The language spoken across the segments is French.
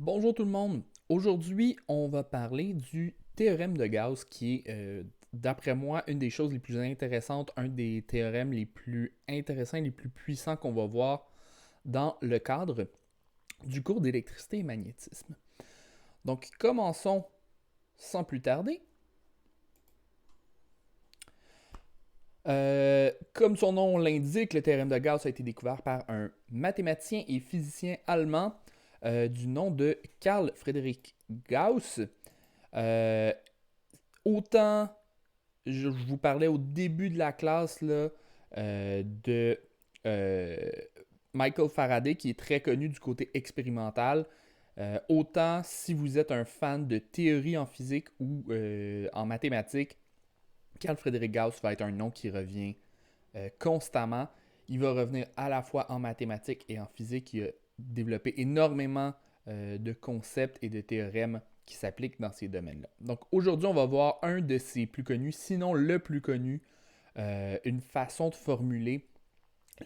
Bonjour tout le monde. Aujourd'hui, on va parler du théorème de Gauss qui est, d'après moi, une des choses les plus intéressantes, un des théorèmes les plus intéressants et les plus puissants qu'on va voir dans le cadre du cours d'électricité et magnétisme. Donc, commençons sans plus tarder. Comme son nom l'indique, le théorème de Gauss a été découvert par un mathématicien et physicien allemand du nom de Carl Friedrich Gauss. Euh, Autant je vous parlais au début de la classe là, de euh, Michael Faraday, qui est très connu du côté expérimental. Autant si vous êtes un fan de théorie en physique ou en mathématiques, Carl Friedrich Gauss va être un nom qui revient constamment. Il va revenir à la fois en mathématiques et en physique. Il a développé énormément de concepts et de théorèmes qui s'appliquent dans ces domaines-là. Donc aujourd'hui, on va voir un de ses plus connus, sinon le plus connu, une façon de formuler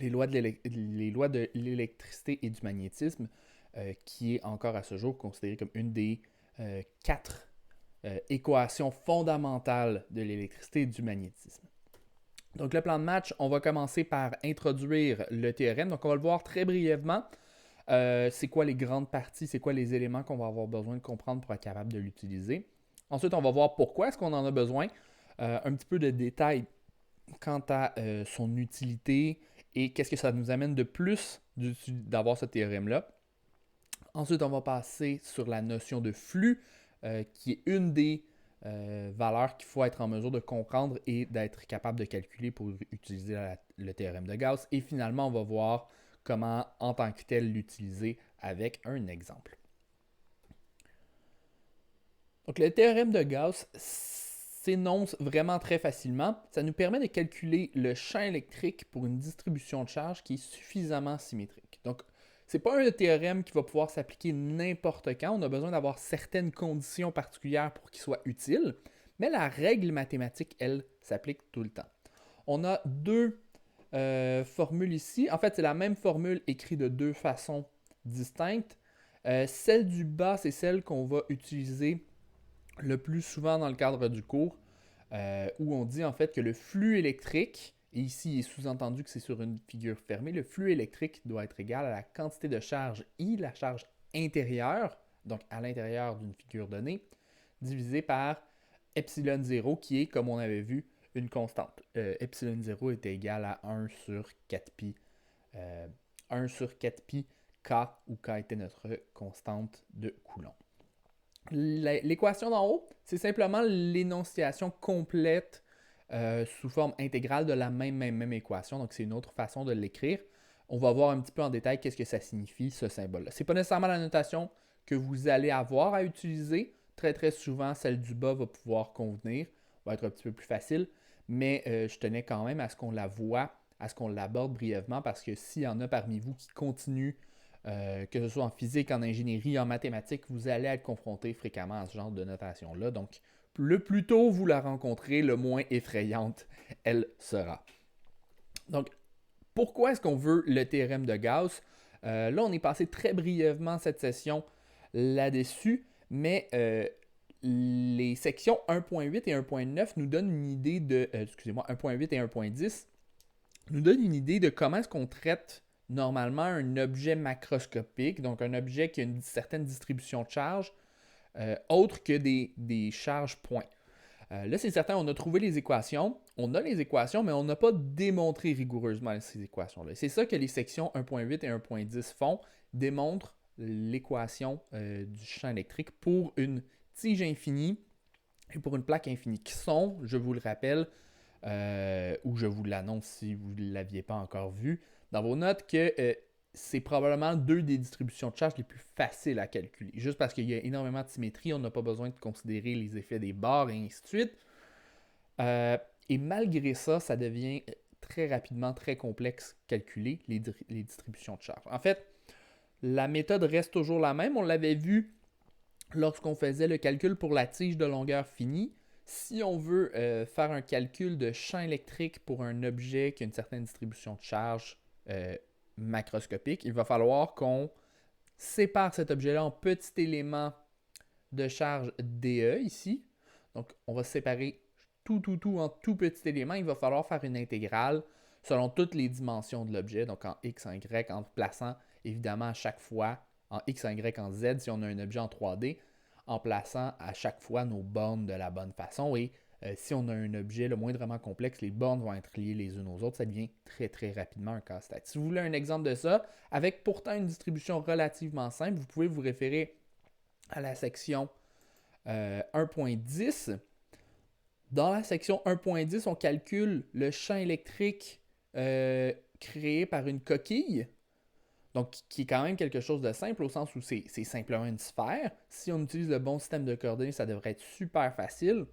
les lois de l'électricité et du magnétisme, qui est encore à ce jour considérée comme une des quatre équations fondamentales de l'électricité et du magnétisme. Donc le plan de match, on va commencer par introduire le théorème. Donc on va le voir très brièvement. C'est quoi les grandes parties, c'est quoi les éléments qu'on va avoir besoin de comprendre pour être capable de l'utiliser. Ensuite, on va voir pourquoi est-ce qu'on en a besoin. Un petit peu de détails quant à son utilité et qu'est-ce que ça nous amène de plus d'avoir ce théorème-là. Ensuite, on va passer sur la notion de flux, qui est une des valeurs qu'il faut être en mesure de comprendre et d'être capable de calculer pour utiliser le théorème de Gauss. Et finalement, on va voir comment, en tant que tel, l'utiliser avec un exemple. Donc, le théorème de Gauss s'énonce vraiment très facilement. Ça nous permet de calculer le champ électrique pour une distribution de charge qui est suffisamment symétrique. Donc, ce n'est pas un théorème qui va pouvoir s'appliquer n'importe quand. On a besoin d'avoir certaines conditions particulières pour qu'il soit utile. Mais la règle mathématique, elle, s'applique tout le temps. On a deux formules ici. En fait, c'est la même formule écrite de deux façons distinctes. Celle du bas, c'est celle qu'on va utiliser le plus souvent dans le cadre du cours, où on dit en fait que le flux électrique, et ici il est sous-entendu que c'est sur une figure fermée, le flux électrique doit être égal à la quantité de charge I, la charge intérieure, donc à l'intérieur d'une figure donnée, divisé par epsilon 0, qui est, comme on avait vu, une constante. Epsilon 0 est égal à 1 sur 4 pi. 1 sur 4 pi K, où K était notre constante de Coulomb. L'équation d'en haut, c'est simplement l'énonciation complète sous forme intégrale de la même équation. Donc, c'est une autre façon de l'écrire. On va voir un petit peu en détail qu'est-ce que ça signifie, ce symbole-là. Ce n'est pas nécessairement la notation que vous allez avoir à utiliser. Très souvent, celle du bas va pouvoir convenir, va être un petit peu plus facile. Mais je tenais quand même à ce qu'on la voie, à ce qu'on l'aborde brièvement, parce que s'il y en a parmi vous qui continuent que ce soit en physique, en ingénierie, en mathématiques, vous allez être confronté fréquemment à ce genre de notation-là. Donc, le plus tôt vous la rencontrez, le moins effrayante elle sera. Donc, pourquoi est-ce qu'on veut le théorème de Gauss? Là, on est passé très brièvement cette session là-dessus, mais les sections 1.8 et 1.9 nous donnent une idée de... excusez-moi, 1.8 et 1.10 nous donnent une idée de comment est-ce qu'on traite normalement un objet macroscopique, donc un objet qui a une certaine distribution de charge, autre que des charges points. Là, c'est certain, on a trouvé les équations, on a les équations, mais on n'a pas démontré rigoureusement ces équations-là. C'est ça que les sections 1.8 et 1.10 font, démontrent l'équation du champ électrique pour une tige infinie et pour une plaque infinie, qui sont, je vous le rappelle, ou je vous l'annonce si vous ne l'aviez pas encore vu, dans vos notes que c'est probablement deux des distributions de charge les plus faciles à calculer. Juste parce qu'il y a énormément de symétrie, on n'a pas besoin de considérer les effets des barres et ainsi de suite. Et malgré ça, ça devient très rapidement très complexe calculer les distributions de charge. En fait, la méthode reste toujours la même. On l'avait vu lorsqu'on faisait le calcul pour la tige de longueur finie. Si on veut faire un calcul de champ électrique pour un objet qui a une certaine distribution de charge macroscopique, il va falloir qu'on sépare cet objet-là en petits éléments de charge DE ici. Donc, on va séparer tout en tout petits éléments. Il va falloir faire une intégrale selon toutes les dimensions de l'objet, donc en X, en Y, en plaçant évidemment à chaque fois en X, en Y, en Z, si on a un objet en 3D, en plaçant à chaque fois nos bornes de la bonne façon. Et si on a un objet le moindrement complexe, les bornes vont être liées les unes aux autres. Ça devient très rapidement un casse-tête. Si vous voulez un exemple de ça, avec pourtant une distribution relativement simple, vous pouvez vous référer à la section 1.10. Dans la section 1.10, on calcule le champ électrique créé par une coquille. Donc, qui est quand même quelque chose de simple au sens où c'est simplement une sphère. Si on utilise le bon système de coordonnées, ça devrait être super facile.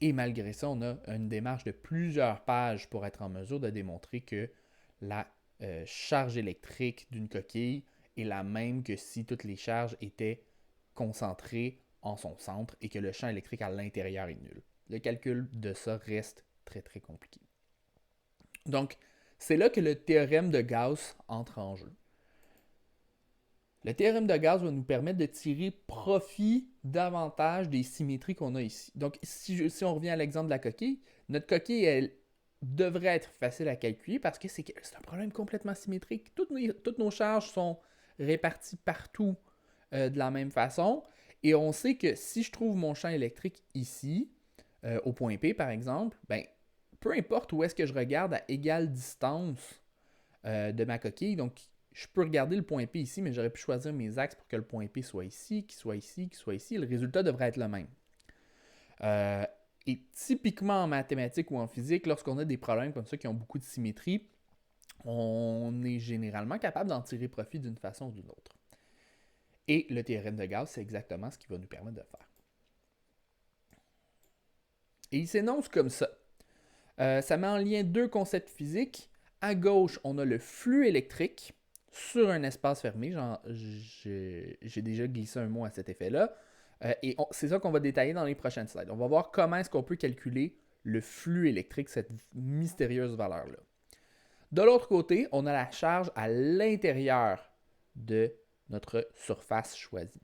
Et malgré ça, on a une démarche de plusieurs pages pour être en mesure de démontrer que la charge électrique d'une coquille est la même que si toutes les charges étaient concentrées en son centre et que le champ électrique à l'intérieur est nul. Le calcul de ça reste très compliqué. Donc, c'est là que le théorème de Gauss entre en jeu. Le théorème de Gauss va nous permettre de tirer profit davantage des symétries qu'on a ici. Donc, si on revient à l'exemple de la coquille, notre coquille, elle devrait être facile à calculer parce que c'est un problème complètement symétrique. Toutes nos charges sont réparties partout de la même façon. Et on sait que si je trouve mon champ électrique ici, au point P par exemple, ben, peu importe où est-ce que je regarde à égale distance de ma coquille, donc je peux regarder le point P ici, mais j'aurais pu choisir mes axes pour que le point P soit ici, qu'il soit ici, qu'il soit ici. Le résultat devrait être le même. Et typiquement en mathématiques ou en physique, lorsqu'on a des problèmes comme ça qui ont beaucoup de symétrie, on est généralement capable d'en tirer profit d'une façon ou d'une autre. Et le théorème de Gauss, c'est exactement ce qui va nous permettre de faire. Et il s'énonce comme ça. Ça met en lien deux concepts physiques. À gauche, on a le flux électrique sur un espace fermé. J'ai déjà glissé un mot à cet effet-là. Et c'est ça qu'on va détailler dans les prochaines slides. On va voir comment est-ce qu'on peut calculer le flux électrique, cette mystérieuse valeur-là. De l'autre côté, on a la charge à l'intérieur de notre surface choisie.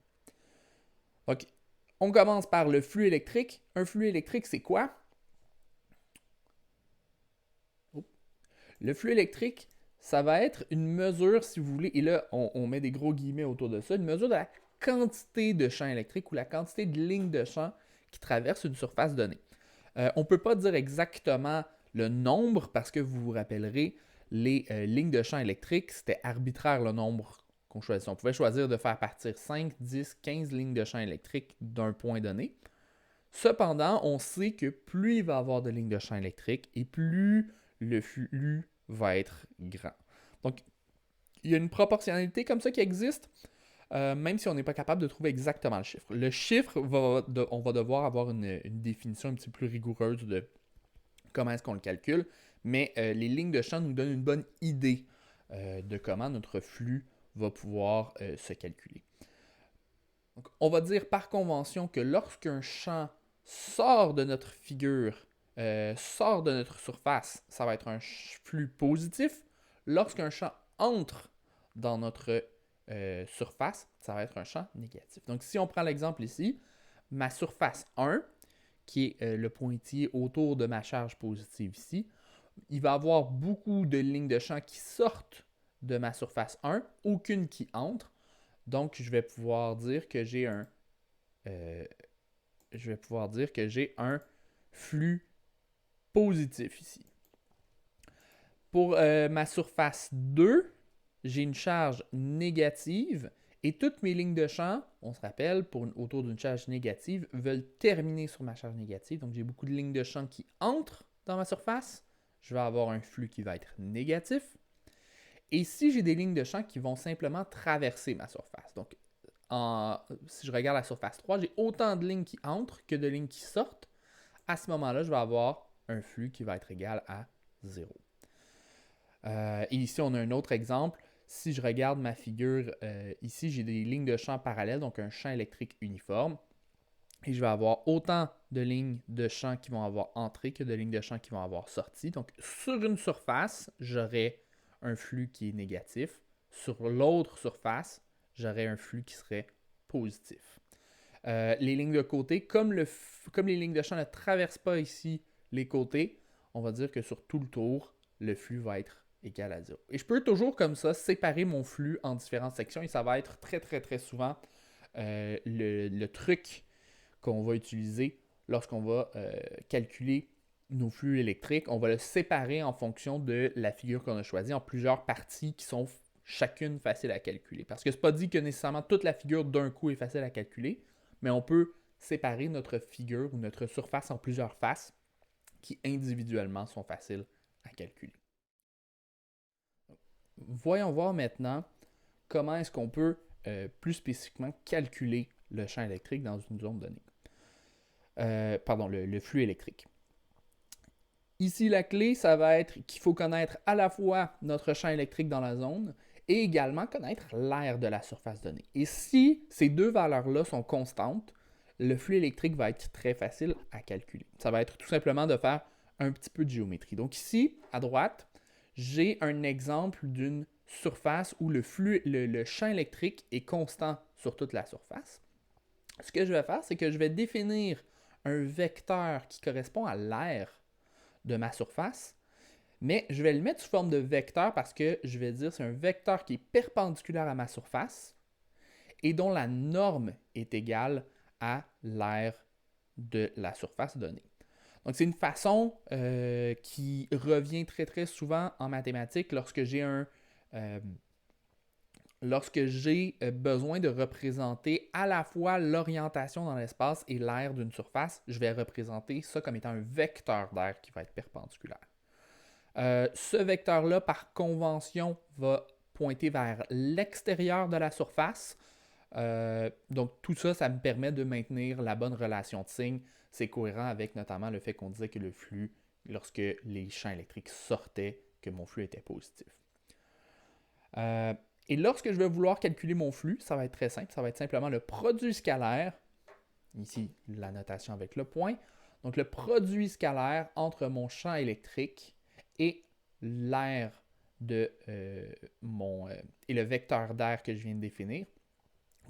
Donc, on commence par le flux électrique. Un flux électrique, c'est quoi? Le flux électrique, ça va être une mesure, si vous voulez, et là, on met des gros guillemets autour de ça, une mesure de la quantité de champ électrique ou la quantité de lignes de champ qui traversent une surface donnée. On ne peut pas dire exactement le nombre parce que vous vous rappellerez, les lignes de champ électrique, c'était arbitraire le nombre qu'on choisissait. On pouvait choisir de faire partir 5, 10, 15 lignes de champ électrique d'un point donné. Cependant, on sait que plus il va y avoir de lignes de champ électrique et plus le flux va être grand. Donc, il y a une proportionnalité comme ça qui existe, même si on n'est pas capable de trouver exactement le chiffre. Le chiffre, on va devoir avoir une définition un petit peu plus rigoureuse de comment est-ce qu'on le calcule, mais les lignes de champ nous donnent une bonne idée de comment notre flux va pouvoir se calculer. Donc, on va dire par convention que lorsqu'un champ sort de notre figure, sort de notre surface, ça va être un flux positif. Lorsqu'un champ entre dans notre surface, ça va être un champ négatif. Donc, si on prend l'exemple ici, ma surface 1, qui est le pointillé autour de ma charge positive ici, il va y avoir beaucoup de lignes de champ qui sortent de ma surface 1, aucune qui entre. Donc, je vais pouvoir dire que j'ai un flux positif ici. Pour ma surface 2, j'ai une charge négative et toutes mes lignes de champ, on se rappelle, autour d'une charge négative, veulent terminer sur ma charge négative. Donc, j'ai beaucoup de lignes de champ qui entrent dans ma surface. Je vais avoir un flux qui va être négatif. Et si j'ai des lignes de champ qui vont simplement traverser ma surface, donc si je regarde la surface 3, j'ai autant de lignes qui entrent que de lignes qui sortent. À ce moment-là, je vais avoir un flux qui va être égal à 0. Et ici, on a un autre exemple. Si je regarde ma figure, ici, j'ai des lignes de champ parallèles, donc un champ électrique uniforme. Et je vais avoir autant de lignes de champ qui vont avoir entré que de lignes de champ qui vont avoir sorti. Donc, sur une surface, j'aurai un flux qui est négatif. Sur l'autre surface, j'aurais un flux qui serait positif. Les lignes de côté, comme les lignes de champ ne traversent pas ici les côtés, on va dire que sur tout le tour, le flux va être égal à 0. Et je peux toujours comme ça séparer mon flux en différentes sections et ça va être très très très souvent le truc qu'on va utiliser lorsqu'on va calculer nos flux électriques. On va le séparer en fonction de la figure qu'on a choisie en plusieurs parties qui sont chacune faciles à calculer. Parce que c'est pas dit que nécessairement toute la figure d'un coup est facile à calculer, mais on peut séparer notre figure ou notre surface en plusieurs faces qui individuellement sont faciles à calculer. Voyons voir maintenant comment est-ce qu'on peut plus spécifiquement calculer le champ électrique dans une zone donnée. Le flux électrique. Ici, la clé, ça va être qu'il faut connaître à la fois notre champ électrique dans la zone et également connaître l'aire de la surface donnée. Et si ces deux valeurs-là sont constantes, le flux électrique va être très facile à calculer. Ça va être tout simplement de faire un petit peu de géométrie. Donc ici, à droite, j'ai un exemple d'une surface où le champ électrique est constant sur toute la surface. Ce que je vais faire, c'est que je vais définir un vecteur qui correspond à l'aire de ma surface, mais je vais le mettre sous forme de vecteur parce que je vais dire que c'est un vecteur qui est perpendiculaire à ma surface et dont la norme est égale à l'aire de la surface donnée. Donc, c'est une façon qui revient très, très souvent en mathématiques lorsque j'ai besoin de représenter à la fois l'orientation dans l'espace et l'aire d'une surface. Je vais représenter ça comme étant un vecteur d'air qui va être perpendiculaire. Ce vecteur-là, par convention, va pointer vers l'extérieur de la surface. Donc, tout ça, ça me permet de maintenir la bonne relation de signes. C'est cohérent avec notamment le fait qu'on disait que le flux, lorsque les champs électriques sortaient, que mon flux était positif. Et lorsque je vais vouloir calculer mon flux, ça va être très simple. Ça va être simplement le produit scalaire, ici la notation avec le point. Donc, le produit scalaire entre mon champ électrique et l'aire et le vecteur d'air que je viens de définir.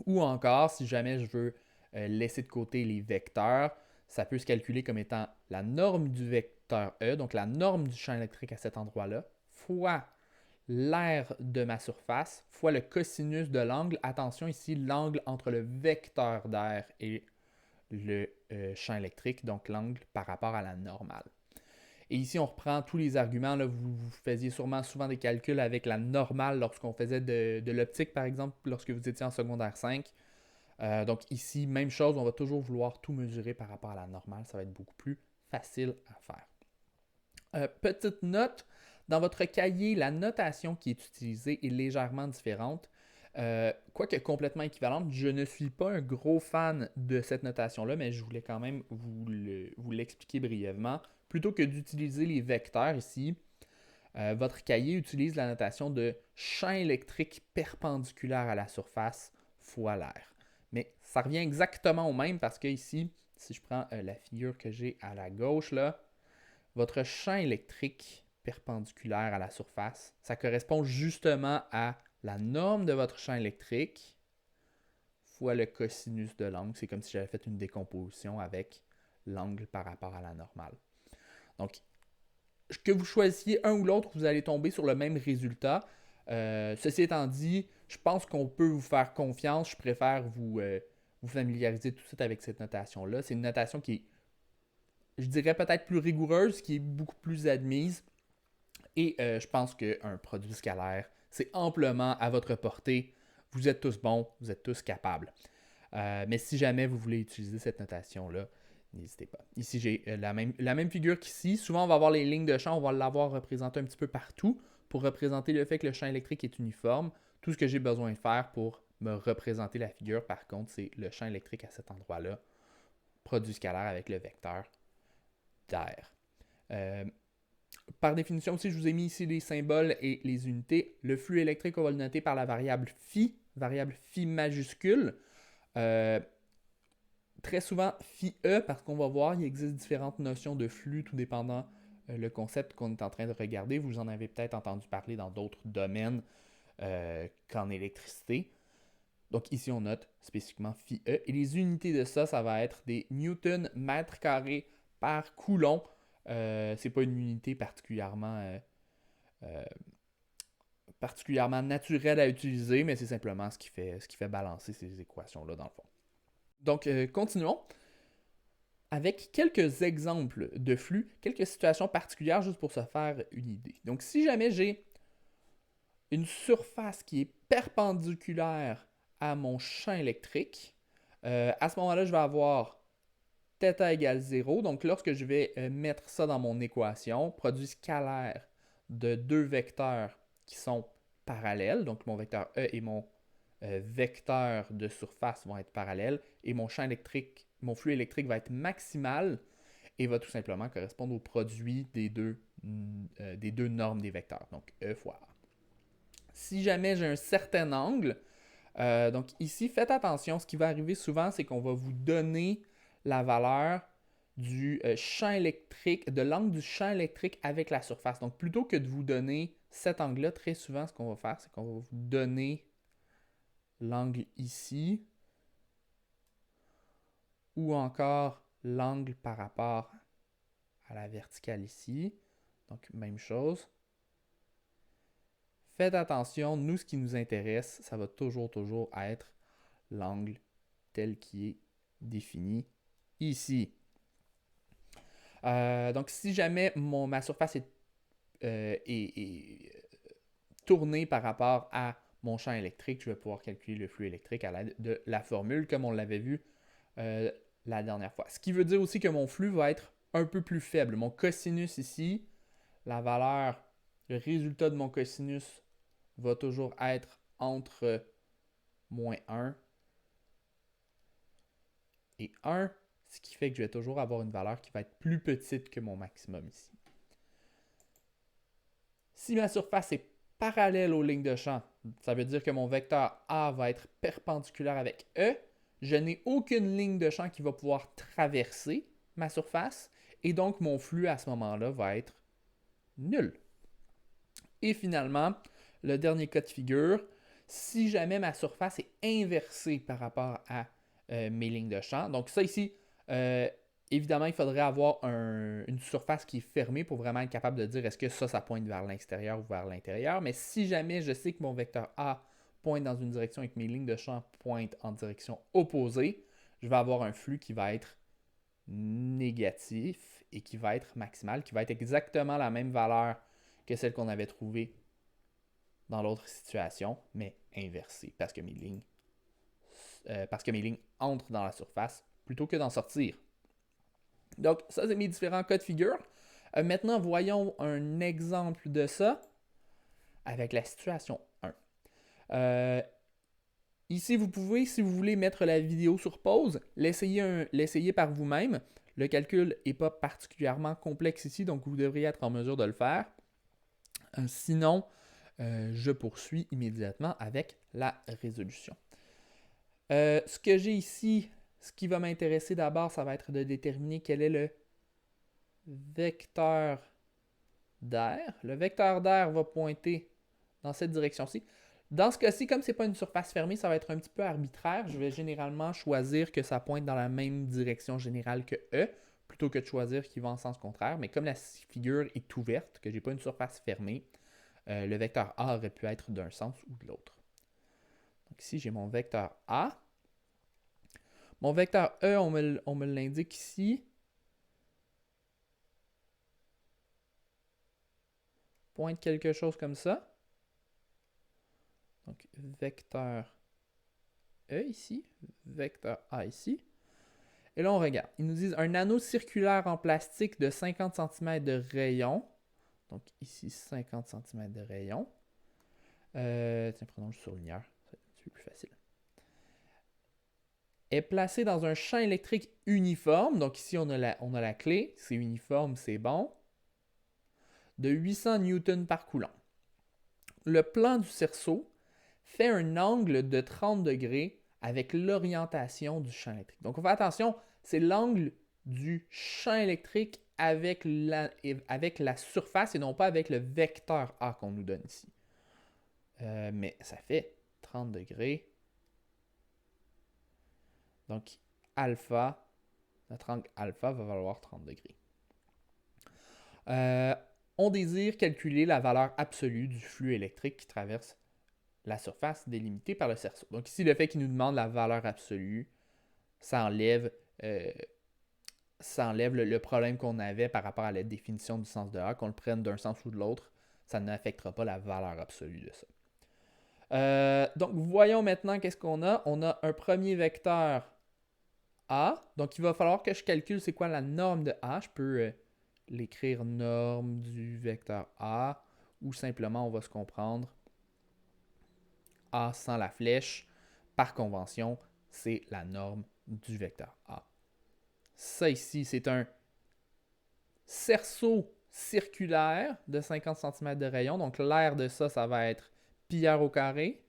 Ou encore, si jamais je veux laisser de côté les vecteurs, ça peut se calculer comme étant la norme du vecteur E, donc la norme du champ électrique à cet endroit-là, fois l'aire de ma surface, fois le cosinus de l'angle. Attention ici, l'angle entre le vecteur d'air et le champ électrique, donc l'angle par rapport à la normale. Et ici, on reprend tous les arguments. Là, vous faisiez sûrement souvent des calculs avec la normale lorsqu'on faisait de l'optique, par exemple, lorsque vous étiez en secondaire 5. Donc ici, même chose, on va toujours vouloir tout mesurer par rapport à la normale. Ça va être beaucoup plus facile à faire. Petite note, dans votre cahier, la notation qui est utilisée est légèrement différente. Quoique complètement équivalente, je ne suis pas un gros fan de cette notation-là, mais je voulais quand même vous l'expliquer brièvement. Plutôt que d'utiliser les vecteurs ici, votre cahier utilise la notation de champ électrique perpendiculaire à la surface fois l'air. Mais ça revient exactement au même parce que ici, si je prends la figure que j'ai à la gauche, là, votre champ électrique perpendiculaire à la surface, ça correspond justement à la norme de votre champ électrique fois le cosinus de l'angle. C'est comme si j'avais fait une décomposition avec l'angle par rapport à la normale. Donc, que vous choisissiez un ou l'autre, vous allez tomber sur le même résultat. Ceci étant dit, je pense qu'on peut vous faire confiance. Je préfère vous familiariser tout de suite avec cette notation-là. C'est une notation qui est, je dirais, peut-être plus rigoureuse, qui est beaucoup plus admise. Et je pense qu'un produit scalaire, c'est amplement à votre portée. Vous êtes tous bons, vous êtes tous capables. Mais si jamais vous voulez utiliser cette notation-là, n'hésitez pas. Ici, j'ai la même figure qu'ici. Souvent, on va avoir les lignes de champ, on va l'avoir représentées un petit peu partout pour représenter le fait que le champ électrique est uniforme. Tout ce que j'ai besoin de faire pour me représenter la figure, par contre, c'est le champ électrique à cet endroit-là, produit scalaire avec le vecteur d'air. Par définition aussi, je vous ai mis ici les symboles et les unités. Le flux électrique, on va le noter par la variable phi majuscule. Très souvent phi E, parce qu'on va voir, il existe différentes notions de flux, tout dépendant le concept qu'on est en train de regarder. Vous en avez peut-être entendu parler dans d'autres domaines qu'en électricité. Donc ici, on note spécifiquement phi E. Et les unités de ça, ça va être des newtons mètre carré par coulomb. C'est pas une unité particulièrement naturelle à utiliser, mais c'est simplement ce qui fait balancer ces équations-là dans le fond. Donc, continuons avec quelques exemples de flux, quelques situations particulières juste pour se faire une idée. Donc, si jamais j'ai une surface qui est perpendiculaire à mon champ électrique, à ce moment-là, je vais avoir θ égale 0. Donc, lorsque je vais mettre ça dans mon équation, produit scalaire de deux vecteurs qui sont parallèles, donc mon vecteur E et mon vecteur de surface vont être parallèles, et mon champ électrique, mon flux électrique va être maximal et va tout simplement correspondre au produit des deux normes des vecteurs, donc E fois A. Si jamais j'ai un certain angle, donc ici, faites attention, ce qui va arriver souvent, c'est qu'on va vous donner la valeur du champ électrique, de l'angle du champ électrique avec la surface. Donc, plutôt que de vous donner cet angle-là, très souvent, ce qu'on va faire, c'est qu'on va vous donner l'angle ici, ou encore l'angle par rapport à la verticale ici. Donc, même chose. Faites attention, nous, ce qui nous intéresse, ça va toujours être l'angle tel qu'il est défini ici. Donc, si jamais ma surface est tournée par rapport à mon champ électrique, je vais pouvoir calculer le flux électrique à l'aide de la formule, comme on l'avait vu la dernière fois. Ce qui veut dire aussi que mon flux va être un peu plus faible. Mon cosinus ici, la valeur, le résultat de mon cosinus va toujours être entre moins 1 et 1, ce qui fait que je vais toujours avoir une valeur qui va être plus petite que mon maximum ici. Si ma surface est parallèle aux lignes de champ, ça veut dire que mon vecteur A va être perpendiculaire avec E. Je n'ai aucune ligne de champ qui va pouvoir traverser ma surface et donc mon flux à ce moment-là va être nul. Et finalement, le dernier cas de figure, si jamais ma surface est inversée par rapport à mes lignes de champ, donc ça ici, évidemment, il faudrait avoir une surface qui est fermée pour vraiment être capable de dire est-ce que ça pointe vers l'extérieur ou vers l'intérieur. Mais si jamais je sais que mon vecteur A pointe dans une direction et que mes lignes de champ pointent en direction opposée, je vais avoir un flux qui va être négatif et qui va être maximal, qui va être exactement la même valeur que celle qu'on avait trouvée dans l'autre situation, mais inversée, parce que mes lignes entrent dans la surface plutôt que d'en sortir. Donc, ça, c'est mes différents cas de figure. Maintenant, voyons un exemple de ça avec la situation 1. Ici, vous pouvez, si vous voulez mettre la vidéo sur pause, l'essayer par vous-même. Le calcul n'est pas particulièrement complexe ici, donc vous devriez être en mesure de le faire. Sinon, je poursuis immédiatement avec la résolution. Ce que j'ai ici, ce qui va m'intéresser d'abord, ça va être de déterminer quel est le vecteur d'air. Le vecteur d'air va pointer dans cette direction-ci. Dans ce cas-ci, comme ce n'est pas une surface fermée, ça va être un petit peu arbitraire. Je vais généralement choisir que ça pointe dans la même direction générale que E, plutôt que de choisir qu'il va en sens contraire. Mais comme la figure est ouverte, que je n'ai pas une surface fermée, le vecteur A aurait pu être d'un sens ou de l'autre. Donc ici, j'ai mon vecteur A. Mon vecteur E, on me l'indique ici. Pointe quelque chose comme ça. Donc, vecteur E ici, vecteur A ici. Et là, on regarde. Ils nous disent un anneau circulaire en plastique de 50 cm de rayon. Donc, ici, 50 cm de rayon. Tiens, prenons le surligneur. C'est un petit peu plus facile. Est placé dans un champ électrique uniforme. Donc, ici, on a la clé. C'est uniforme, c'est bon. De 800 newtons par coulomb. Le plan du cerceau fait un angle de 30 degrés avec l'orientation du champ électrique. Donc, on fait attention, c'est l'angle du champ électrique avec la surface et non pas avec le vecteur A qu'on nous donne ici. Mais ça fait 30 degrés Donc, alpha, notre angle alpha va valoir 30 degrés. On désire calculer la valeur absolue du flux électrique qui traverse la surface délimitée par le cerceau. Donc ici, le fait qu'il nous demande la valeur absolue, ça enlève le problème qu'on avait par rapport à la définition du sens de A, qu'on le prenne d'un sens ou de l'autre, ça n'affectera pas la valeur absolue de ça. Donc voyons maintenant qu'est-ce qu'on a. On a un premier vecteur A, donc il va falloir que je calcule c'est quoi la norme de A. Je peux l'écrire norme du vecteur A, ou simplement on va se comprendre A sans la flèche. Par convention, c'est la norme du vecteur A. Ça ici, c'est un cerceau circulaire de 50 cm de rayon. Donc l'aire de ça, ça va être pi r au carré.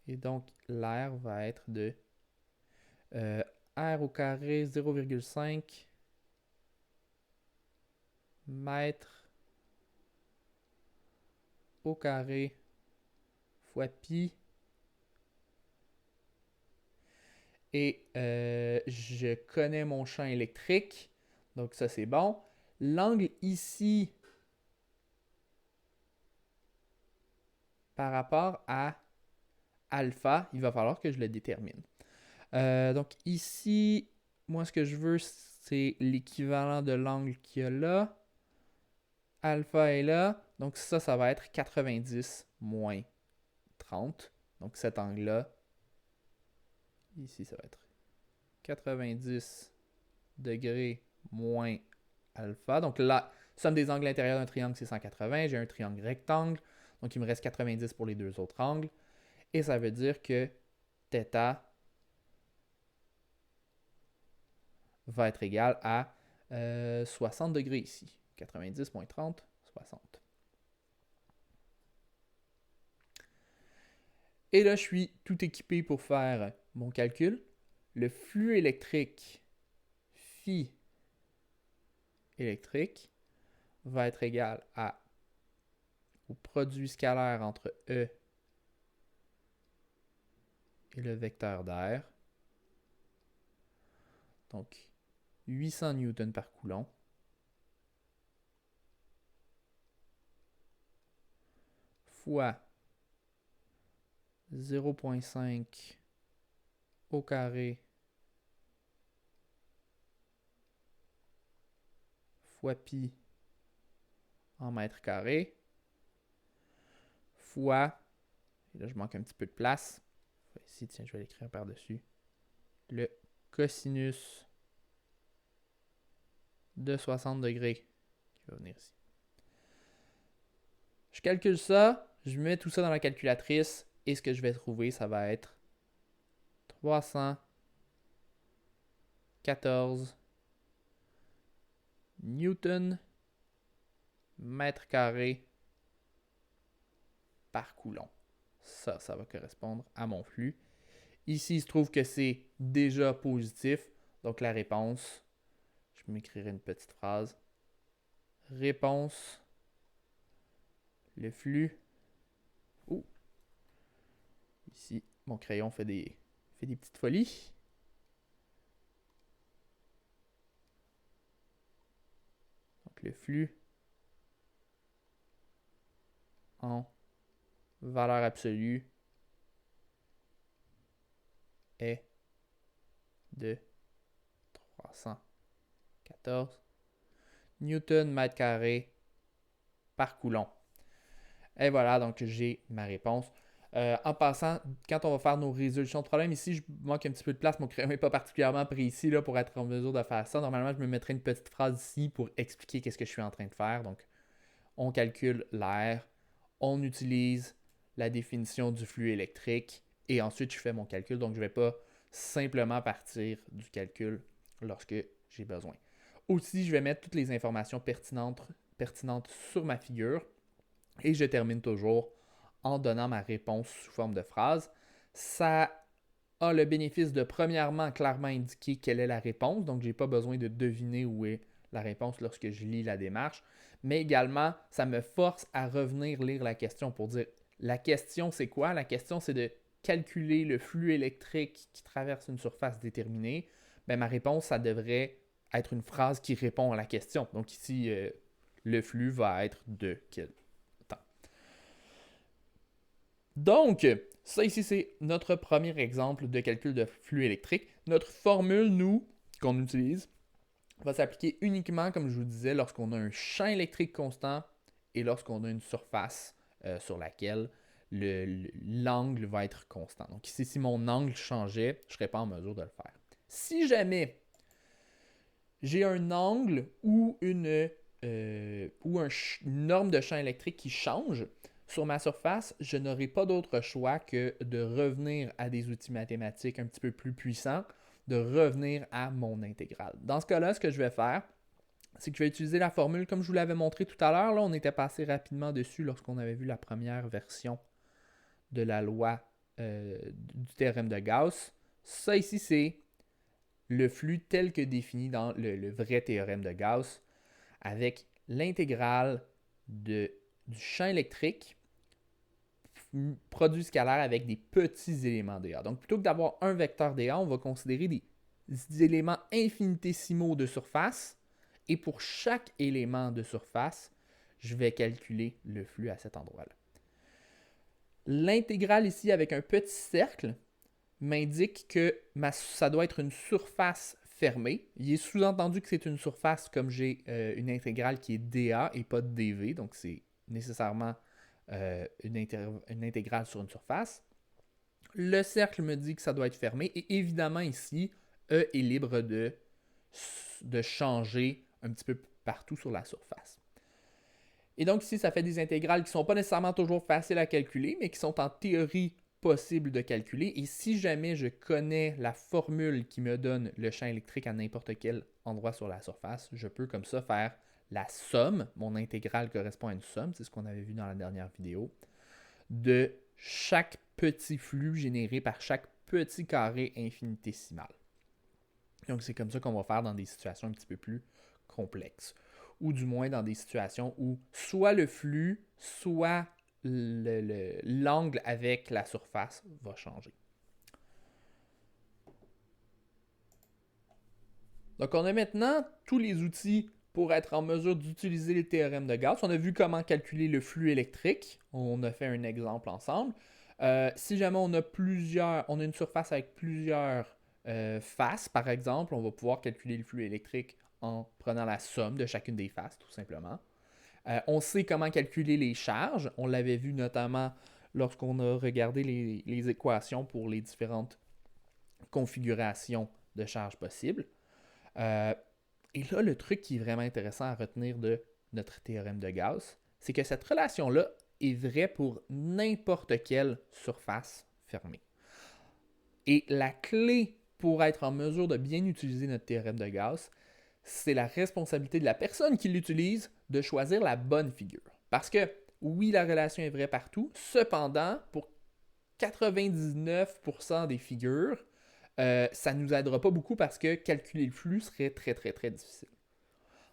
Et donc l'aire va être de r au carré 0,5 mètre au carré fois pi. Et je connais mon champ électrique. Donc ça, c'est bon. L'angle ici par rapport à alpha, il va falloir que je le détermine. Donc ici, moi, ce que je veux, c'est l'équivalent de l'angle qu'il y a là. Alpha est là. Donc ça va être 90 moins 30. Donc cet angle-là, ici, ça va être 90 degrés moins alpha. Donc la somme des angles intérieurs d'un triangle, c'est 180. J'ai un triangle rectangle. Donc il me reste 90 pour les deux autres angles. Et ça veut dire que θ va être égal à 60 degrés ici. 90 moins 30, 60. Et là, je suis tout équipé pour faire mon calcul. Le flux électrique phi électrique va être égal au produit scalaire entre E et le vecteur d'air. Donc, 800 newtons par coulomb fois 0,5 au carré fois pi en mètre carré fois, et là je manque un petit peu de place, ici tiens je vais l'écrire par-dessus, le cosinus de 60 degrés qui va venir ici. Je calcule ça, je mets tout ça dans la calculatrice et ce que je vais trouver, ça va être 314 newton mètre carré par coulomb. Ça va correspondre à mon flux. Ici, il se trouve que c'est déjà positif. Donc la réponse, je m'écrirai une petite phrase. Réponse, le flux. Ici, mon crayon fait des petites folies. Donc le flux en valeur absolue est de 314 newton mètre carré par coulomb. Et voilà, donc j'ai ma réponse. En passant, quand on va faire nos résolutions de problèmes, ici, je manque un petit peu de place. Mon crayon n'est pas particulièrement précis là, pour être en mesure de faire ça. Normalement, je me mettrai une petite phrase ici pour expliquer qu'est-ce que je suis en train de faire. Donc, on calcule l'air, on utilise la définition du flux électrique et ensuite, je fais mon calcul. Donc, je ne vais pas simplement partir du calcul lorsque j'ai besoin. Aussi, je vais mettre toutes les informations pertinentes sur ma figure et je termine toujours en donnant ma réponse sous forme de phrase. Ça a le bénéfice de, premièrement, clairement indiquer quelle est la réponse. Donc, je n'ai pas besoin de deviner où est la réponse lorsque je lis la démarche. Mais également, ça me force à revenir lire la question pour dire, la question, c'est quoi? La question, c'est de calculer le flux électrique qui traverse une surface déterminée, ben, ma réponse, ça devrait être une phrase qui répond à la question. Donc ici, le flux va être de quel temps. Donc, ça ici, c'est notre premier exemple de calcul de flux électrique. Notre formule, nous, qu'on utilise, va s'appliquer uniquement, comme je vous disais, lorsqu'on a un champ électrique constant et lorsqu'on a une surface sur laquelle l'angle va être constant. Donc ici, si mon angle changeait, je ne serais pas en mesure de le faire. Si jamais j'ai un angle ou une norme de champ électrique qui change sur ma surface, je n'aurai pas d'autre choix que de revenir à des outils mathématiques un petit peu plus puissants, de revenir à mon intégrale. Dans ce cas-là, ce que je vais faire, c'est que je vais utiliser la formule comme je vous l'avais montré tout à l'heure. Là, on était passé rapidement dessus lorsqu'on avait vu la première version de la loi du théorème de Gauss. Ça ici, c'est le flux tel que défini dans le vrai théorème de Gauss avec l'intégrale du champ électrique produit scalaire avec des petits éléments dA. Donc, plutôt que d'avoir un vecteur dA, on va considérer des éléments infinitésimaux de surface. Et pour chaque élément de surface, je vais calculer le flux à cet endroit-là. L'intégrale ici avec un petit cercle m'indique que ça doit être une surface fermée. Il est sous-entendu que c'est une surface comme j'ai une intégrale qui est dA et pas dV. Donc, c'est nécessairement une intégrale sur une surface. Le cercle me dit que ça doit être fermé. Et évidemment, ici, E est libre de changer un petit peu partout sur la surface. Et donc ici, ça fait des intégrales qui ne sont pas nécessairement toujours faciles à calculer, mais qui sont en théorie possibles de calculer. Et si jamais je connais la formule qui me donne le champ électrique à n'importe quel endroit sur la surface, je peux comme ça faire la somme, mon intégrale correspond à une somme, c'est ce qu'on avait vu dans la dernière vidéo, de chaque petit flux généré par chaque petit carré infinitésimal. Donc c'est comme ça qu'on va faire dans des situations un petit peu plus complexes. Ou du moins dans des situations où soit le flux, soit l'angle avec la surface va changer. Donc on a maintenant tous les outils pour être en mesure d'utiliser les théorèmes de Gauss. On a vu comment calculer le flux électrique. On a fait un exemple ensemble. Si jamais on a une surface avec plusieurs faces, par exemple, on va pouvoir calculer le flux électrique en prenant la somme de chacune des faces, tout simplement. On sait comment calculer les charges. On l'avait vu notamment lorsqu'on a regardé les équations pour les différentes configurations de charges possibles. Et là, le truc qui est vraiment intéressant à retenir de notre théorème de Gauss, c'est que cette relation-là est vraie pour n'importe quelle surface fermée. Et la clé pour être en mesure de bien utiliser notre théorème de Gauss, c'est la responsabilité de la personne qui l'utilise de choisir la bonne figure. Parce que, oui, la relation est vraie partout, cependant, pour 99% des figures, ça ne nous aidera pas beaucoup parce que calculer le flux serait très, très, très difficile.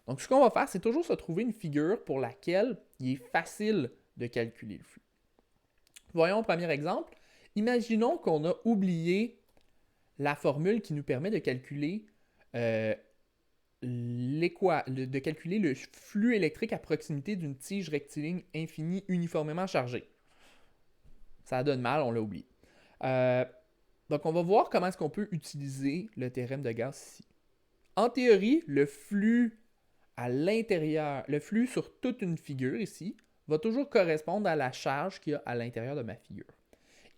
Donc, ce qu'on va faire, c'est toujours se trouver une figure pour laquelle il est facile de calculer le flux. Voyons un premier exemple. Imaginons qu'on a oublié la formule qui nous permet de calculer le flux électrique à proximité d'une tige rectiligne infinie uniformément chargée. Ça donne mal, on l'a oublié. Donc, on va voir comment est-ce qu'on peut utiliser le théorème de Gauss ici. En théorie, le flux à l'intérieur, le flux sur toute une figure ici, va toujours correspondre à la charge qu'il y a à l'intérieur de ma figure.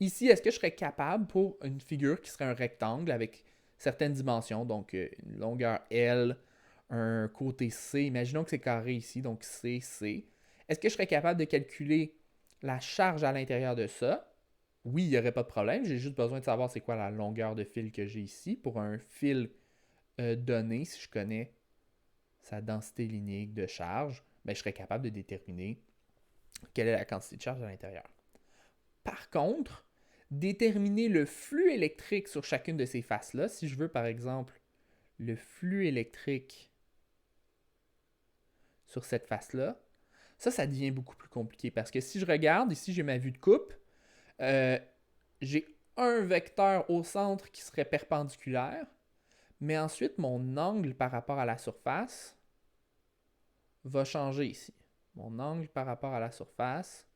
Ici, est-ce que je serais capable pour une figure qui serait un rectangle avec certaines dimensions, donc une longueur L, un côté C, imaginons que c'est carré ici, donc C, C. Est-ce que je serais capable de calculer la charge à l'intérieur de ça? Oui, il n'y aurait pas de problème. J'ai juste besoin de savoir c'est quoi la longueur de fil que j'ai ici. Pour un fil donné, si je connais sa densité linéique de charge, ben, je serais capable de déterminer quelle est la quantité de charge à l'intérieur. Par contre, déterminer le flux électrique sur chacune de ces faces-là, si je veux par exemple le flux électrique sur cette face-là, ça devient beaucoup plus compliqué parce que si je regarde, ici j'ai ma vue de coupe, j'ai un vecteur au centre qui serait perpendiculaire, mais ensuite mon angle par rapport à la surface va changer ici. Mon angle par rapport à la surface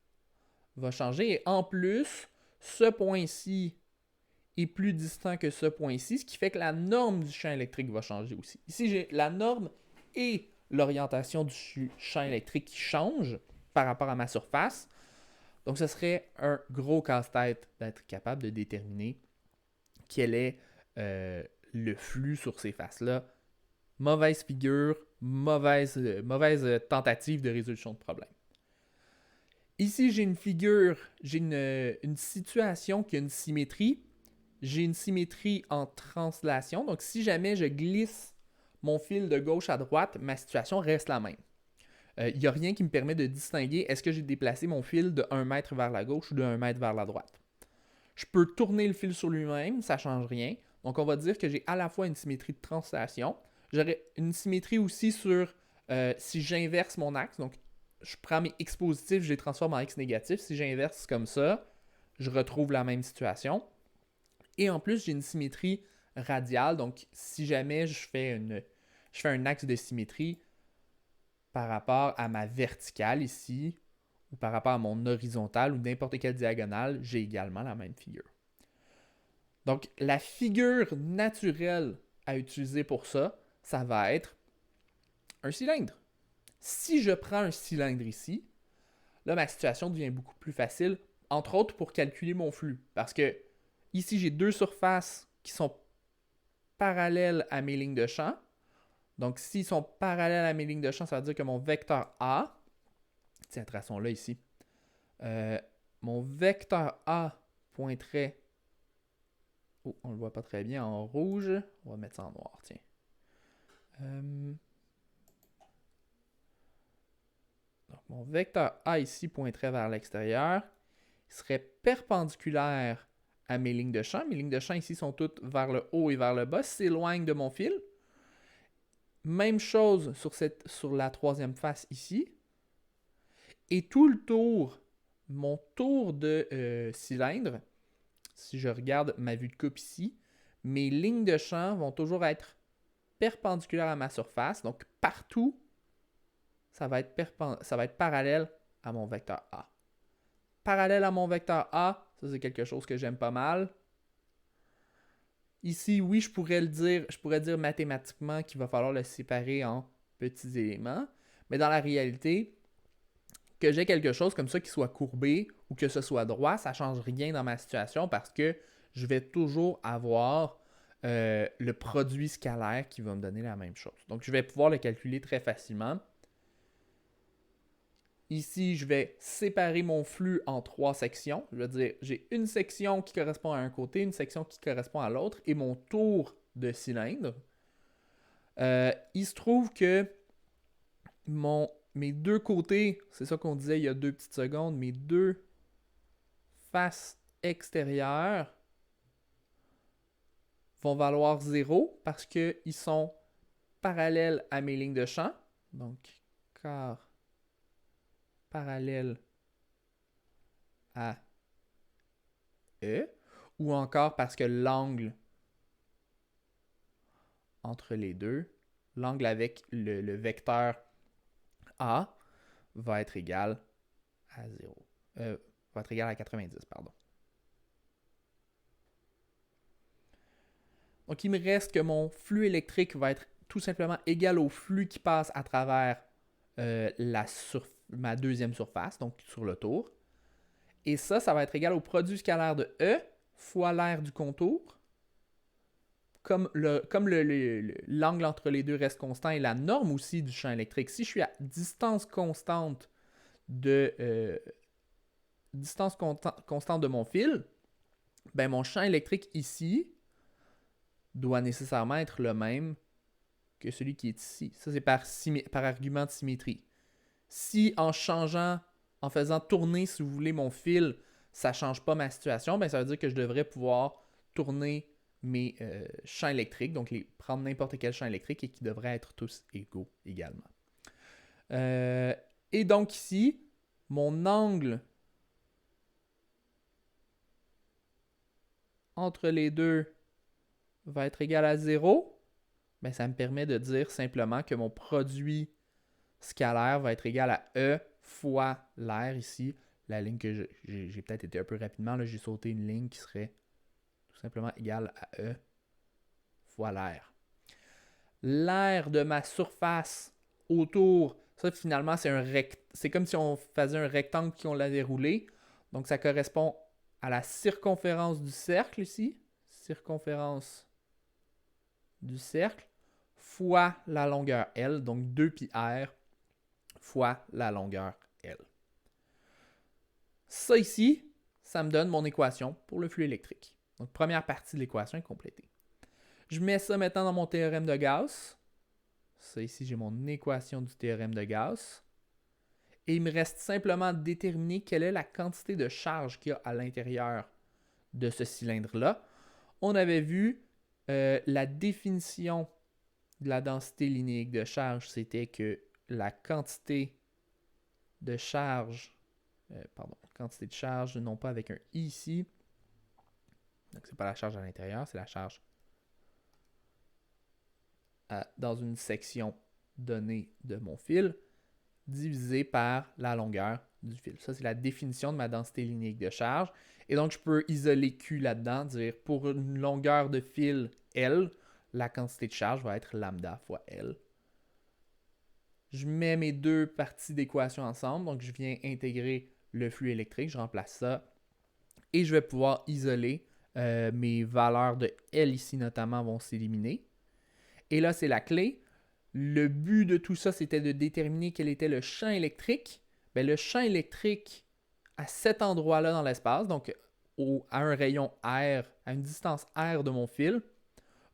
va changer, et en plus, ce point-ci est plus distant que ce point-ci, ce qui fait que la norme du champ électrique va changer aussi. Ici, j'ai la norme et l'orientation du champ électrique qui changent par rapport à ma surface. Donc, ce serait un gros casse-tête d'être capable de déterminer quel est le flux sur ces faces-là. Mauvaise figure, mauvaise tentative de résolution de problème. Ici, j'ai une figure, j'ai une situation qui a une symétrie. J'ai une symétrie en translation. Donc, si jamais je glisse mon fil de gauche à droite, ma situation reste la même. Il n'y a rien qui me permet de distinguer est-ce que j'ai déplacé mon fil de 1 mètre vers la gauche ou de 1 mètre vers la droite. Je peux tourner le fil sur lui-même, ça ne change rien. Donc, on va dire que j'ai à la fois une symétrie de translation. J'aurais une symétrie aussi sur si j'inverse mon axe. Donc, je prends mes x positifs, je les transforme en x négatifs. Si j'inverse comme ça, je retrouve la même situation. Et en plus, j'ai une symétrie radiale. Donc, si jamais je fais un axe de symétrie par rapport à ma verticale ici, ou par rapport à mon horizontale, ou n'importe quelle diagonale, j'ai également la même figure. Donc, la figure naturelle à utiliser pour ça, ça va être un cylindre. Si je prends un cylindre ici, là, ma situation devient beaucoup plus facile, entre autres pour calculer mon flux. Parce que ici, j'ai deux surfaces qui sont parallèles à mes lignes de champ. Donc, s'ils sont parallèles à mes lignes de champ, ça veut dire que mon vecteur A, tiens, traçons-le ici, mon vecteur A pointerait, oh, on ne le voit pas très bien en rouge, on va mettre ça en noir, tiens. Donc, mon vecteur A ici pointerait vers l'extérieur, il serait perpendiculaire à mes lignes de champ. Mes lignes de champ ici sont toutes vers le haut et vers le bas, s'éloignent de mon fil. Même chose sur la troisième face ici. Et tout le tour, mon tour de cylindre, si je regarde ma vue de coupe ici, mes lignes de champ vont toujours être perpendiculaires à ma surface. Donc partout, ça va être parallèle à mon vecteur A. Parallèle à mon vecteur A, ça c'est quelque chose que j'aime pas mal. Ici, oui, je pourrais dire mathématiquement qu'il va falloir le séparer en petits éléments, mais dans la réalité, que j'ai quelque chose comme ça qui soit courbé ou que ce soit droit, ça ne change rien dans ma situation parce que je vais toujours avoir le produit scalaire qui va me donner la même chose. Donc, je vais pouvoir le calculer très facilement. Ici, je vais séparer mon flux en 3 sections. Je vais dire, j'ai une section qui correspond à un côté, une section qui correspond à l'autre et mon tour de cylindre. Il se trouve que mes deux côtés, c'est ça qu'on disait il y a 2 petites secondes, mes deux faces extérieures vont valoir 0 parce qu'ils sont parallèles à mes lignes de champ. Donc, quart parallèle à E. Ou encore parce que l'angle entre les deux, l'angle avec le vecteur A va être égal à 0. Va être égal à 90, pardon. Donc, il me reste que mon flux électrique va être tout simplement égal au flux qui passe à travers ma deuxième surface, donc sur le tour. Et ça va être égal au produit scalaire de E fois l'aire du contour. Comme l'angle entre les deux reste constant et la norme aussi du champ électrique. Si je suis à distance constante de mon fil, ben mon champ électrique ici doit nécessairement être le même que celui qui est ici. Ça, c'est par argument de symétrie. Si en faisant tourner, si vous voulez, mon fil, ça ne change pas ma situation, ben ça veut dire que je devrais pouvoir tourner mes champs électriques, donc prendre n'importe quel champ électrique et qui devraient être tous égaux également. Et donc ici, mon angle entre les deux va être égal à 0, ben ça me permet de dire simplement que mon produit scalaire va être égal à E fois l'air ici. La ligne que j'ai peut-être été un peu rapidement, là, j'ai sauté une ligne qui serait tout simplement égale à E fois l'air. L'air de ma surface autour, ça finalement c'est comme si on faisait un rectangle puis on l'avait roulé. Donc ça correspond à la circonférence du cercle ici. Circonférence du cercle fois la longueur L, donc 2πr fois la longueur L. Ça ici, ça me donne mon équation pour le flux électrique. Donc première partie de l'équation est complétée. Je mets ça maintenant dans mon théorème de Gauss. Ça ici, j'ai mon équation du théorème de Gauss. Et il me reste simplement à déterminer quelle est la quantité de charge qu'il y a à l'intérieur de ce cylindre-là. On avait vu la définition de la densité linéique de charge, c'était que la quantité de charge, quantité de charge, non pas avec un I ici, donc c'est pas la charge à l'intérieur, c'est la charge dans une section donnée de mon fil, divisé par la longueur du fil. Ça, c'est la définition de ma densité linéique de charge. Et donc, je peux isoler Q là-dedans, dire pour une longueur de fil L, la quantité de charge va être lambda fois L. Je mets mes deux parties d'équation ensemble, donc je viens intégrer le flux électrique, je remplace ça, et je vais pouvoir isoler mes valeurs de L ici notamment vont s'éliminer. Et là, c'est la clé. Le but de tout ça, c'était de déterminer quel était le champ électrique. Bien, le champ électrique à cet endroit-là dans l'espace, donc à un rayon R, à une distance R de mon fil,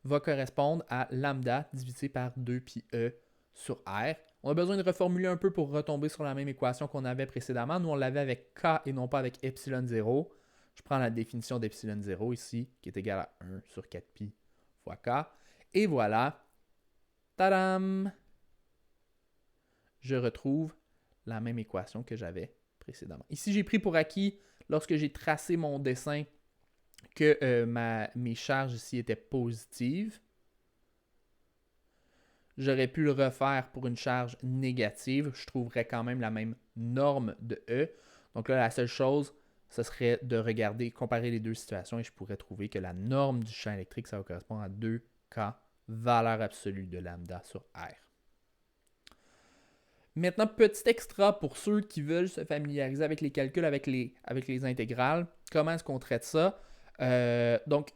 va correspondre à lambda divisé par 2πe sur R. On a besoin de reformuler un peu pour retomber sur la même équation qu'on avait précédemment. Nous, on l'avait avec K et non pas avec epsilon 0. Je prends la définition d'epsilon 0 ici, qui est égale à 1 sur 4pi fois K. Et voilà, tadam! Je retrouve la même équation que j'avais précédemment. Ici, j'ai pris pour acquis, lorsque j'ai tracé mon dessin, que mes charges ici étaient positives. J'aurais pu le refaire pour une charge négative. Je trouverais quand même la même norme de E. Donc là, la seule chose, ce serait de regarder, comparer les deux situations et je pourrais trouver que la norme du champ électrique, ça va correspondre à 2K, valeur absolue de lambda sur R. Maintenant, petit extra pour ceux qui veulent se familiariser avec les calculs, avec les intégrales. Comment est-ce qu'on traite ça? Donc,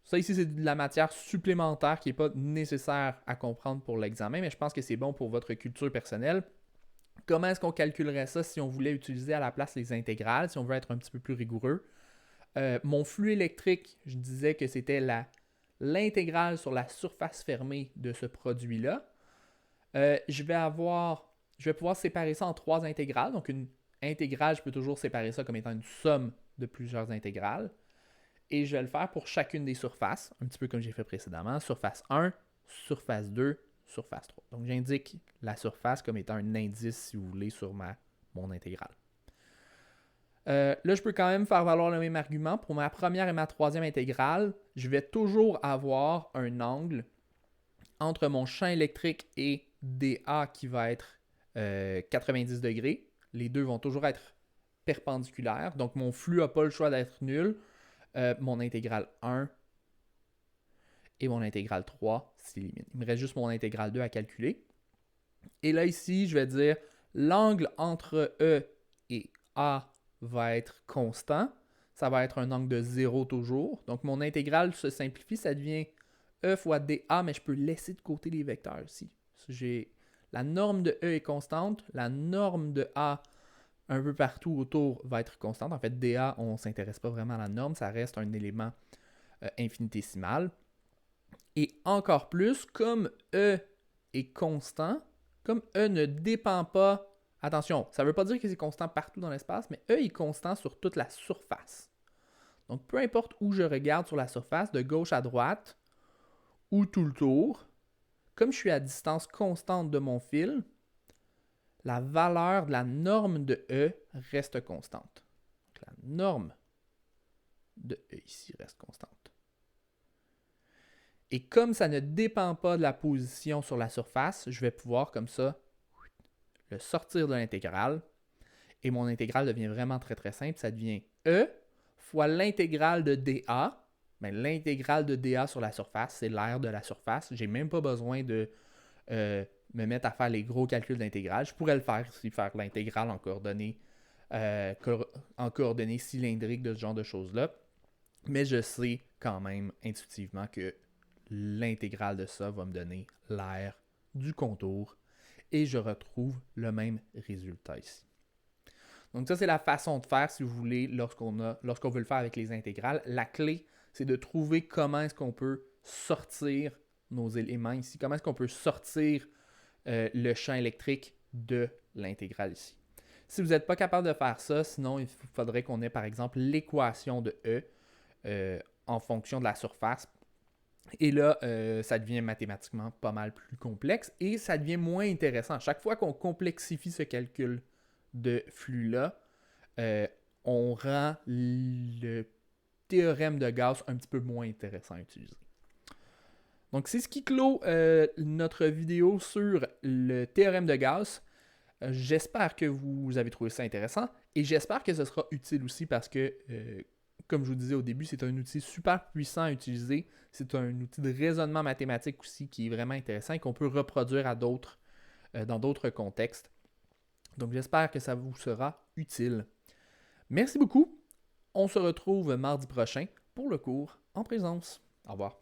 ça ici, c'est de la matière supplémentaire qui n'est pas nécessaire à comprendre pour l'examen, mais je pense que c'est bon pour votre culture personnelle. Comment est-ce qu'on calculerait ça si on voulait utiliser à la place les intégrales, si on veut être un petit peu plus rigoureux? Mon flux électrique, je disais que c'était l'intégrale sur la surface fermée de ce produit-là. Je vais pouvoir séparer ça en 3 intégrales. Donc, une intégrale, je peux toujours séparer ça comme étant une somme de plusieurs intégrales. Et je vais le faire pour chacune des surfaces, un petit peu comme j'ai fait précédemment. Surface 1, surface 2, surface 3. Donc, j'indique la surface comme étant un indice, si vous voulez, sur mon intégrale. Là, je peux quand même faire valoir le même argument. Pour ma première et ma troisième intégrale, je vais toujours avoir un angle entre mon champ électrique et dA qui va être 90 degrés. Les deux vont toujours être perpendiculaires. Donc, mon flux n'a pas le choix d'être nul. Mon intégrale 1 et mon intégrale 3 s'éliminent. Il me reste juste mon intégrale 2 à calculer. Et là, ici, je vais dire l'angle entre E et A va être constant. Ça va être un angle de 0 toujours. Donc, mon intégrale se simplifie. Ça devient E fois dA, mais je peux laisser de côté les vecteurs ici. La norme de E est constante. La norme de A un peu partout autour va être constante. En fait, dA, on ne s'intéresse pas vraiment à la norme. Ça reste un élément infinitésimal. Et encore plus, comme E est constant, comme E ne dépend pas... Attention, ça ne veut pas dire que c'est constant partout dans l'espace, mais E est constant sur toute la surface. Donc, peu importe où je regarde sur la surface, de gauche à droite, ou tout le tour, comme je suis à distance constante de mon fil, la valeur de la norme de E reste constante. Donc, la norme de E ici reste constante. Et comme ça ne dépend pas de la position sur la surface, je vais pouvoir comme ça le sortir de l'intégrale. Et mon intégrale devient vraiment très très simple. Ça devient E fois l'intégrale de dA. Ben, l'intégrale de dA sur la surface, c'est l'aire de la surface. J'ai même pas besoin de me mettre à faire les gros calculs d'intégrale. Je pourrais le faire si faire l'intégrale en coordonnées cylindriques de ce genre de choses-là. Mais je sais quand même intuitivement que l'intégrale de ça va me donner l'aire du contour et je retrouve le même résultat ici. Donc ça, c'est la façon de faire si vous voulez lorsqu'on veut le faire avec les intégrales. La clé, c'est de trouver comment est-ce qu'on peut sortir nos éléments ici, comment est-ce qu'on peut sortir le champ électrique de l'intégrale ici. Si vous n'êtes pas capable de faire ça, sinon il faudrait qu'on ait par exemple l'équation de E en fonction de la surface. Et là, ça devient mathématiquement pas mal plus complexe et ça devient moins intéressant. Chaque fois qu'on complexifie ce calcul de flux-là, on rend le théorème de Gauss un petit peu moins intéressant à utiliser. Donc, c'est ce qui clôt notre vidéo sur le théorème de Gauss. J'espère que vous avez trouvé ça intéressant et j'espère que ce sera utile aussi parce que, comme je vous disais au début, c'est un outil super puissant à utiliser. C'est un outil de raisonnement mathématique aussi qui est vraiment intéressant et qu'on peut reproduire dans d'autres contextes. Donc, j'espère que ça vous sera utile. Merci beaucoup. On se retrouve mardi prochain pour le cours en présence. Au revoir.